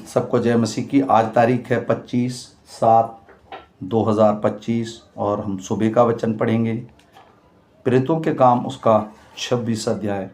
सबको जय मसीह की। आज तारीख है 25/7/2025 और हम सुबह का वचन पढ़ेंगे। प्रेरितों के काम उसका 26 अध्याय।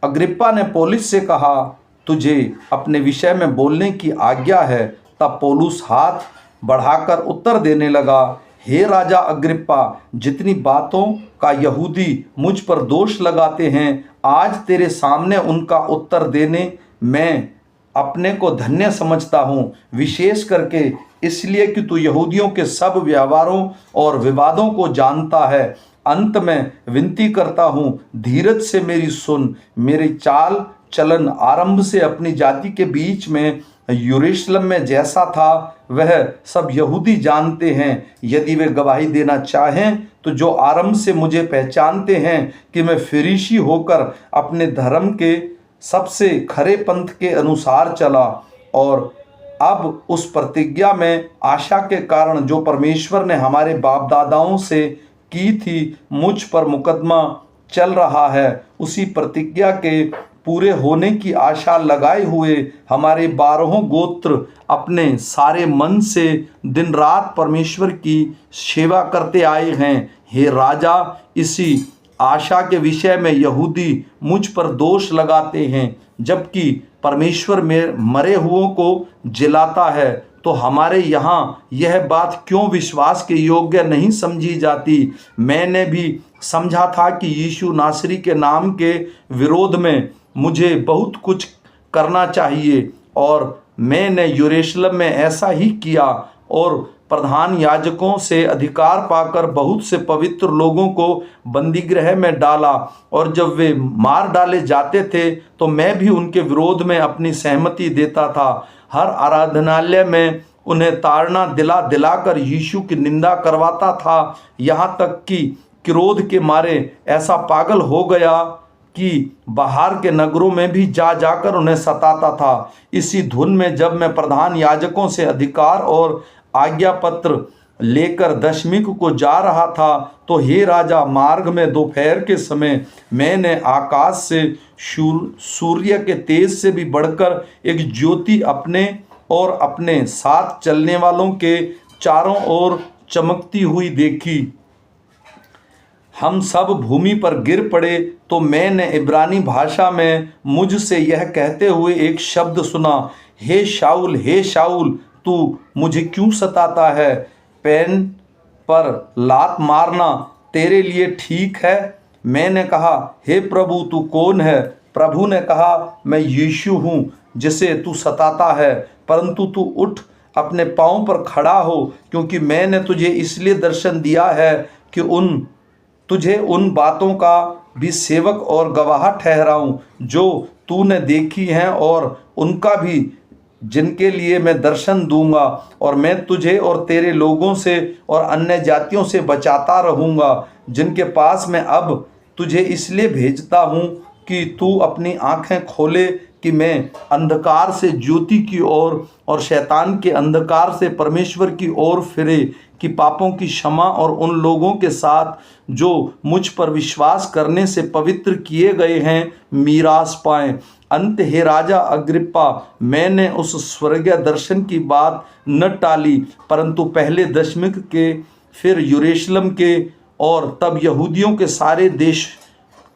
अग्रिप्पा ने पौलुस से कहा, तुझे अपने विषय में बोलने की आज्ञा है। तब पौलुस हाथ बढ़ाकर उत्तर देने लगा, हे राजा अग्रिप्पा, जितनी बातों का यहूदी मुझ पर दोष लगाते हैं, आज तेरे सामने उनका उत्तर देने मैं अपने को धन्य समझता हूँ, विशेष करके इसलिए कि तू यहूदियों के सब व्यवहारों और विवादों को जानता है। अंत में विनती करता हूँ, धीरज से मेरी सुन। मेरी चाल चलन आरंभ से अपनी जाति के बीच में यरूशलेम में जैसा था, वह सब यहूदी जानते हैं। यदि वे गवाही देना चाहें तो जो आरंभ से मुझे पहचानते हैं कि मैं फरीसी होकर अपने धर्म के सबसे खरे पंथ के अनुसार चला, और अब उस प्रतिज्ञा में आशा के कारण जो परमेश्वर ने हमारे बाप दादाओं से की थी, मुझ पर मुकदमा चल रहा है। उसी प्रतिज्ञा के पूरे होने की आशा लगाए हुए हमारे 12 गोत्र अपने सारे मन से दिन रात परमेश्वर की सेवा करते आए हैं। हे राजा, इसी आशा के विषय में यहूदी मुझ पर दोष लगाते हैं, जबकि परमेश्वर में मरे हुओं को जिलाता है, तो हमारे यहाँ यह बात क्यों विश्वास के योग्य नहीं समझी जाती? मैंने भी समझा था कि यीशु नासरी के नाम के विरोध में मुझे बहुत कुछ करना चाहिए, और मैंने यरूशलेम में ऐसा ही किया और प्रधान याजकों से अधिकार पाकर बहुत से पवित्र लोगों को बंदीगृह में डाला, और जब वे मार डाले जाते थे तो मैं भी उनके विरोध में अपनी सहमति देता था। हर आराधनालय में उन्हें ताड़ना दिला दिलाकर यीशु की निंदा करवाता था, यहाँ तक कि क्रोध के मारे ऐसा पागल हो गया कि बाहर के नगरों में भी जा जाकर उन्हें सताता था। इसी धुन में जब मैं प्रधान याजकों से अधिकार और आज्ञा पत्र लेकर दशमीक को जा रहा था, तो हे राजा, मार्ग में दोपहर के समय मैंने आकाश से सूर्य के तेज से भी बढ़कर एक ज्योति अपने और अपने साथ चलने वालों के चारों ओर चमकती हुई देखी। हम सब भूमि पर गिर पड़े, तो मैंने इब्रानी भाषा में मुझसे यह कहते हुए एक शब्द सुना, हे शाऊल, तू मुझे क्यों सताता है? पैन पर लात मारना तेरे लिए ठीक है? मैंने कहा, हे प्रभु, तू कौन है? प्रभु ने कहा, मैं यीशु हूँ जिसे तू सताता है। परंतु तू उठ, अपने पाँव पर खड़ा हो, क्योंकि मैंने तुझे इसलिए दर्शन दिया है कि तुझे उन बातों का भी सेवक और गवाह ठहराऊं जो तूने देखी हैं, और उनका भी जिनके लिए मैं दर्शन दूंगा। और मैं तुझे और तेरे लोगों से और अन्य जातियों से बचाता रहूंगा, जिनके पास मैं अब तुझे इसलिए भेजता हूँ कि तू अपनी आंखें खोले कि मैं अंधकार से ज्योति की ओर और शैतान के अंधकार से परमेश्वर की ओर फिरे, कि पापों की क्षमा और उन लोगों के साथ जो मुझ पर विश्वास करने से पवित्र किए गए हैं मीरास पाएं। अंत हे राजा अग्रिप्पा, मैंने उस स्वर्गीय दर्शन की बात न टाली, परंतु पहले दशमीक के, फिर यरूशलेम के, और तब यहूदियों के सारे देश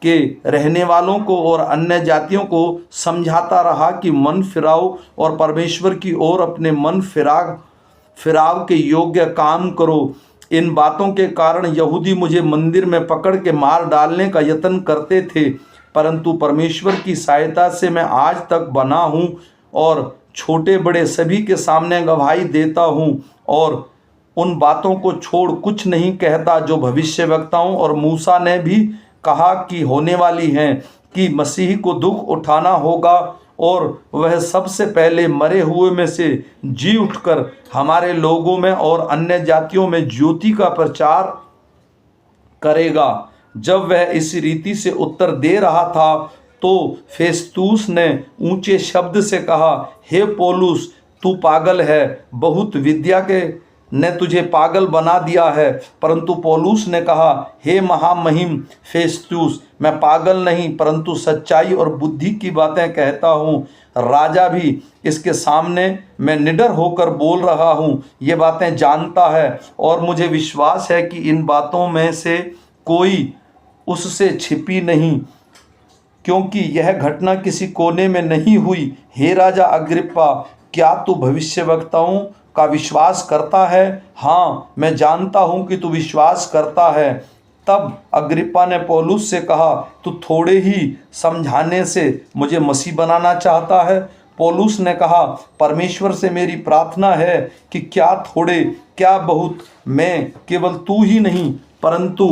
के रहने वालों को और अन्य जातियों को समझाता रहा कि मन फिराओ और परमेश्वर की ओर अपने मन फिराव के योग्य काम करो। इन बातों के कारण यहूदी मुझे मंदिर में पकड़ के मार डालने का यत्न करते थे, परंतु परमेश्वर की सहायता से मैं आज तक बना हूँ और छोटे बड़े सभी के सामने गवाही देता हूँ, और उन बातों को छोड़ कुछ नहीं कहता जो भविष्यवक्ताओं और मूसा ने भी कहा कि होने वाली हैं, कि मसीह को दुख उठाना होगा और वह सबसे पहले मरे हुए में से जी उठकर हमारे लोगों में और अन्य जातियों में ज्योति का प्रचार करेगा। जब वह इस रीति से उत्तर दे रहा था, तो फेस्तुस ने ऊंचे शब्द से कहा, हे पौलुस, तू पागल है, बहुत विद्या के ने तुझे पागल बना दिया है। परंतु पौलुस ने कहा, हे महामहिम फेस्तुस, मैं पागल नहीं परंतु सच्चाई और बुद्धि की बातें कहता हूँ। राजा भी इसके सामने मैं निडर होकर बोल रहा हूँ, ये बातें जानता है और मुझे विश्वास है कि इन बातों में से कोई उससे छिपी नहीं, क्योंकि यह घटना किसी कोने में नहीं हुई। हे राजा अग्रिप्पा, क्या तू भविष्यवक्ताओं का विश्वास करता है? हाँ, मैं जानता हूँ कि तू विश्वास करता है। तब अग्रिप्पा ने पौलुस से कहा, तू थोड़े ही समझाने से मुझे मसीह बनाना चाहता है? पौलुस ने कहा, परमेश्वर से मेरी प्रार्थना है कि क्या थोड़े क्या बहुत, मैं केवल तू ही नहीं परंतु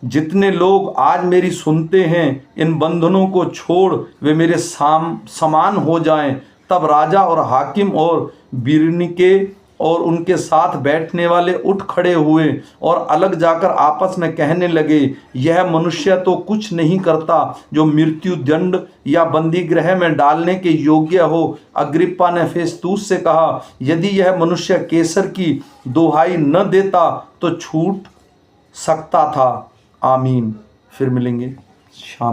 जितने लोग आज मेरी सुनते हैं, इन बंधनों को छोड़ वे मेरे समान हो जाएं। तब राजा और हाकिम और बिरनीके और उनके साथ बैठने वाले उठ खड़े हुए और अलग जाकर आपस में कहने लगे, यह मनुष्य तो कुछ नहीं करता जो मृत्यु दंड या बंदी गृह में डालने के योग्य हो। अग्रिप्पा ने फेस्तुस से कहा, यदि यह मनुष्य कैसर की दुहाई न देता तो छूट सकता था। आमीन। फिर मिलेंगे। शाम।